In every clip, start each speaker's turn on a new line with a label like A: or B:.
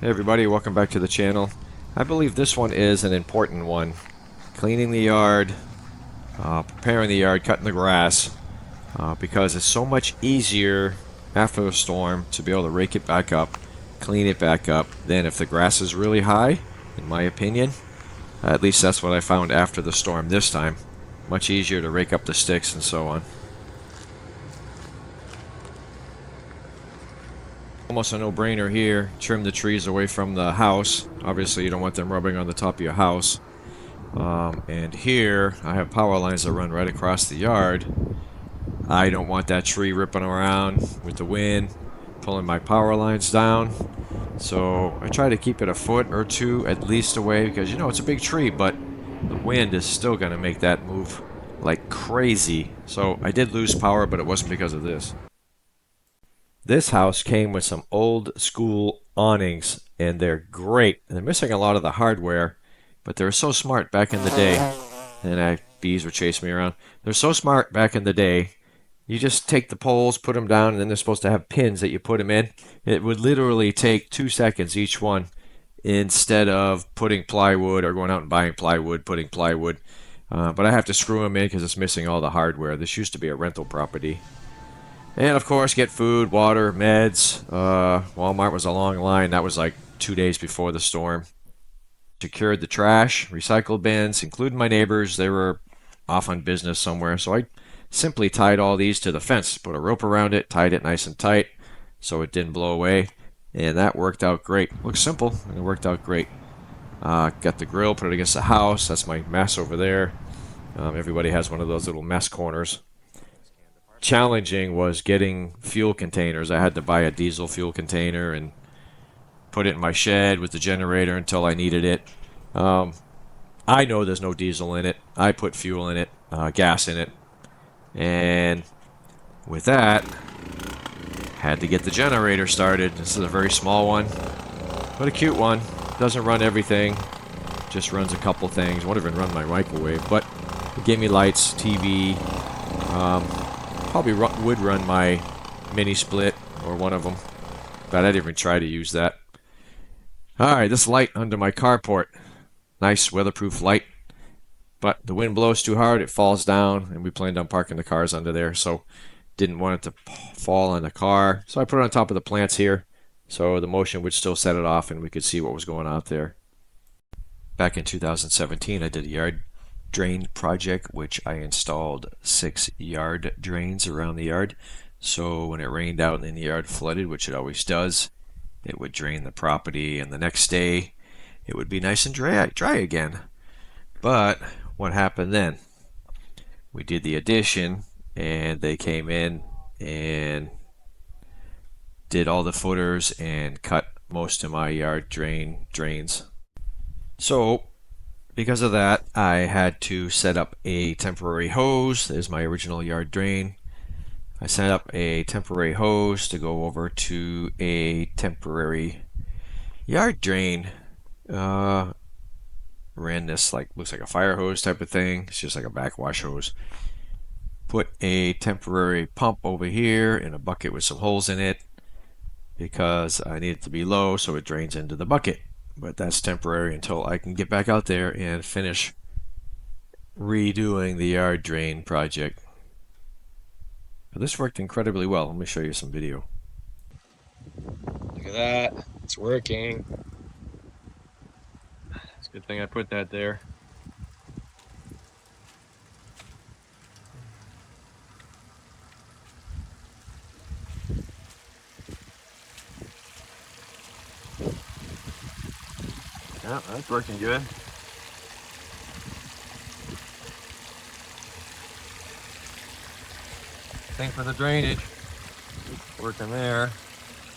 A: Hey everybody, welcome back to the channel. I believe this one is an important one. Cleaning the yard, preparing the yard, cutting the grass, because it's so much easier after a storm to be able to rake it back up, clean it back up, than if the grass is really high, in my opinion. At least that's what I found after the storm this time. Much easier to rake up the sticks and so on. Almost a no-brainer here. Trim the trees away from the house. Obviously you don't want them rubbing on the top of your house. And here I have power lines that run right across the yard. I don't want that tree ripping around with the wind, pulling my power lines down. So I try to keep it a foot or two at least away, because you know it's a big tree, but the wind is still going to make that move like crazy. So I did lose power, but it wasn't because of this. This house came with some old school awnings, and they're great. They're missing a lot of the hardware, but they were so smart back in the day. And bees were chasing me around. They're so smart back in the day. You just take the poles, put them down, and then they're supposed to have pins that you put them in. It would literally take 2 seconds each one, instead of putting plywood or going out and buying plywood, putting plywood. But I have to screw them in because it's missing all the hardware. This used to be a rental property. And of course, get food, water, meds. Walmart was a long line. That was like 2 days before the storm. Secured the trash, recycle bins, including my neighbors. They were off on business somewhere, so I simply tied all these to the fence, put a rope around it, tied it nice and tight so it didn't blow away, and that worked out great. Looks simple, and it worked out great. Got the grill, put it against the house. That's my mess over there. Everybody has one of those little mess corners. Challenging was getting fuel containers. I had to buy a diesel fuel container and put it in my shed with the generator until I needed it. I know there's no diesel in it. I put fuel in it, gas in it, and with that, had to get the generator started. This is a very small one, but a cute one. Doesn't run everything, just runs a couple things. Won't even run my microwave, but it gave me lights, TV. Probably would run my mini split or one of them, but I didn't even try to use that. Alright, this light under my carport. Nice weatherproof light, but the wind blows too hard, it falls down, and we planned on parking the cars under there, so didn't want it to fall on the car. So I put it on top of the plants here, so the motion would still set it off and we could see what was going on out there. Back in 2017, I did a yard drain project, which I installed 6 yard drains around the yard. So when it rained out and the yard flooded, which it always does, it would drain the property, and the next day it would be nice and dry again. But what happened then? We did the addition, and they came in and did all the footers and cut most of my yard drains. So because of that, I had to set up a temporary hose. There's my original yard drain. I set up a temporary hose to go over to a temporary yard drain. Ran this, like, looks like a fire hose type of thing. It's just like a backwash hose. Put a temporary pump over here in a bucket with some holes in it because I need it to be low so it drains into the bucket. But that's temporary until I can get back out there and finish redoing the yard drain project. But this worked incredibly well. Let me show you some video. Look at that. It's working. It's a good thing I put that there. Yeah, that's working good. Thing for the drainage. Working there.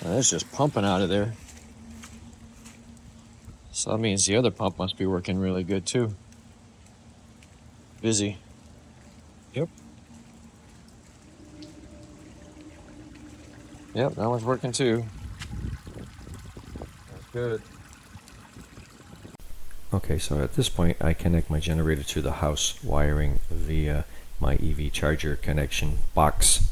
A: It's just pumping out of there. So that means the other pump must be working really good too. Busy. Yep. Yep, that one's working too. That's good. Okay, so at this point I connect my generator to the house wiring via my EV charger connection box.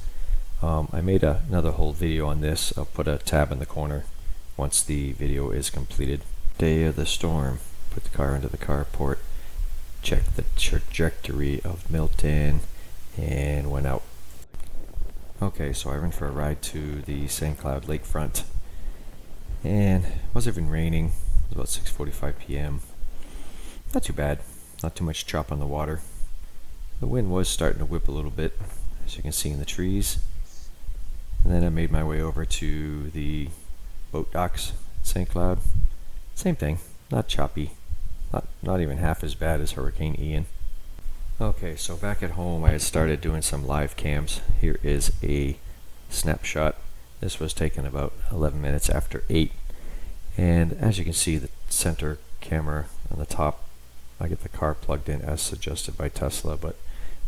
A: I made another whole video on this. I'll put a tab in the corner once the video is completed. Day of the storm. Put the car into the carport, checked the trajectory of Milton, and went out. Okay, so I went for a ride to the St. Cloud lakefront, and it wasn't even raining. It was about 6:45 p.m. Not too bad, not too much chop on the water. The wind was starting to whip a little bit, as you can see in the trees. And then I made my way over to the boat docks at St. Cloud. Same thing, not choppy, not even half as bad as Hurricane Ian. Okay, so back at home I had started doing some live cams. Here is a snapshot. This was taken about 11 minutes after 8. And as you can see, the center camera on the top, I get the car plugged in as suggested by Tesla, but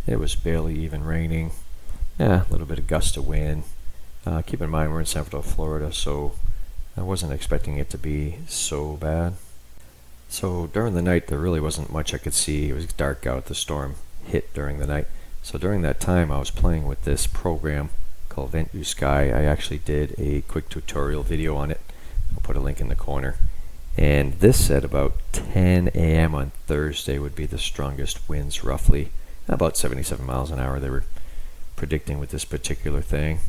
A: it was barely even raining. Yeah, a little bit of gust of wind. Keep in mind we're in Central Florida, so I wasn't expecting it to be so bad. So during the night there really wasn't much I could see. It was dark out. The storm hit during the night. So during that time I was playing with this program called Vent You Sky. I actually did a quick tutorial video on it. I'll put a link in the corner. And this said about 10 a.m. on Thursday would be the strongest winds, roughly about 77 miles an hour they were predicting with this particular thing.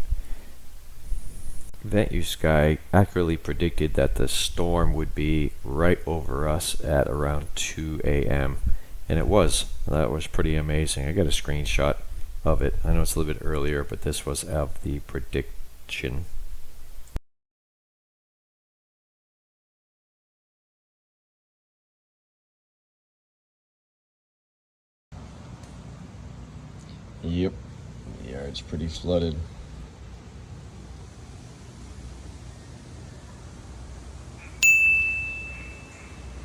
A: Vent You Sky accurately predicted that the storm would be right over us at around 2 a.m. and it was. That was pretty amazing. I got a screenshot of it. I know it's a little bit earlier, but this was of the prediction. Yep, the yard's pretty flooded.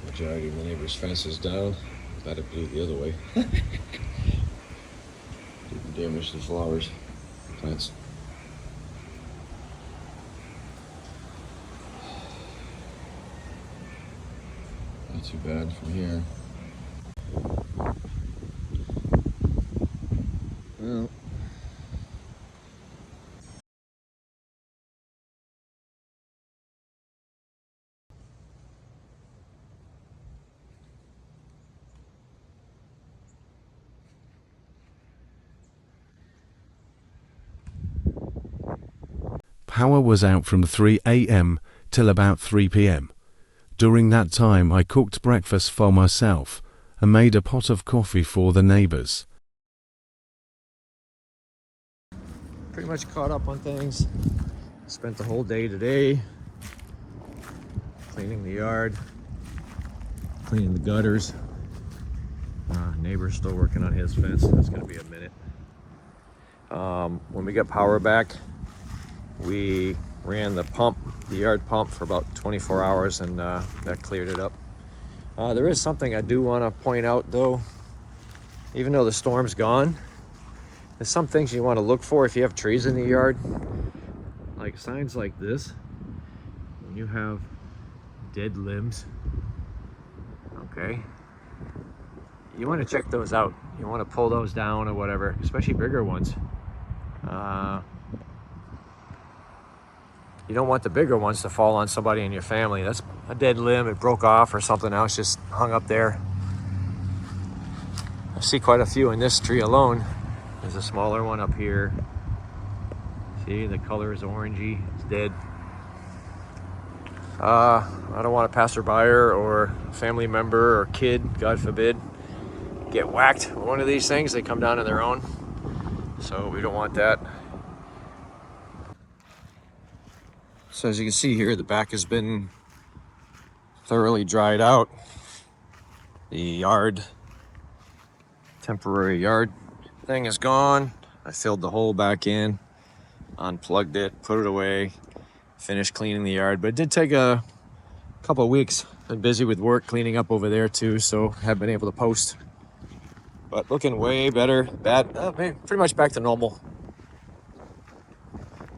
A: Majority of the neighbor's fence is down. Glad it blew the other way. Didn't damage the flowers, plants. Not too bad from here. Well,
B: power was out from 3 a.m. till about 3 p.m. During that time I cooked breakfast for myself and made a pot of coffee for the neighbors.
A: pretty much caught up on things. Spent the whole day today cleaning the yard, cleaning the gutters. Neighbor's still working on his fence. That's going to be a minute. When we got power back, we ran the yard pump for about 24 hours and that cleared it up. There is something I do want to point out though. Even though the storm's gone, there's some things you want to look for if you have trees in the yard. Like signs like this. When you have dead limbs, okay, you want to check those out. You want to pull those down or whatever, especially bigger ones. You don't want the bigger ones to fall on somebody in your family. That's a dead limb, it broke off or something else just hung up there. I see quite a few in this tree alone. There's a smaller one up here. See, the color is orangey, it's dead. I don't want a passerby or a family member or kid, God forbid, get whacked with one of these things. They come down on their own, so we don't want that. So as you can see here, the back has been thoroughly dried out. The yard, temporary yard thing is gone. I filled the hole back in, unplugged it, put it away, finished cleaning the yard. But it did take a couple of weeks. Been busy with work cleaning up over there too, so have been able to post. But looking way better. Pretty much back to normal.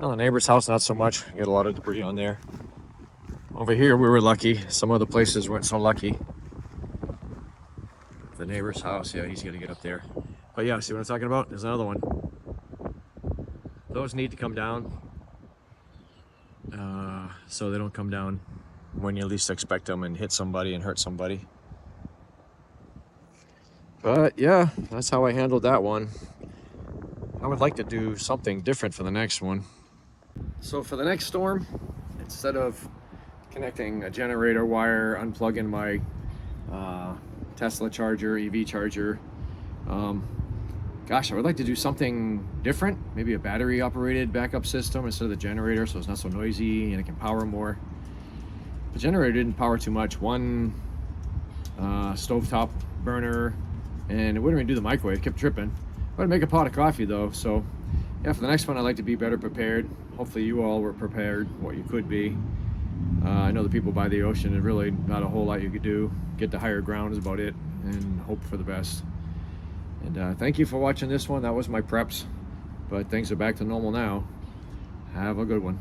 A: Well, the neighbor's house, not so much. Get a lot of debris on there. Over here, we were lucky. Some other places weren't so lucky. The neighbor's house, yeah, he's gonna get up there. But yeah, see what I'm talking about? There's another one. Those need to come down, so they don't come down when you least expect them and hit somebody and hurt somebody. But yeah, that's how I handled that one. I would like to do something different for the next one. So for the next storm, instead of connecting a generator wire, unplugging my Tesla charger, EV charger, gosh, I would like to do something different. Maybe a battery operated backup system instead of the generator, so it's not so noisy and it can power more. The generator didn't power too much. One stovetop burner, and it wouldn't even do the microwave. It kept tripping. But I'd make a pot of coffee though. So yeah, for the next one, I'd like to be better prepared. Hopefully you all were prepared what you could be. I know the people by the ocean, there's really not a whole lot you could do. Get to higher ground is about it, and hope for the best. And thank you for watching this one. That was my preps, but things are back to normal now. Have a good one.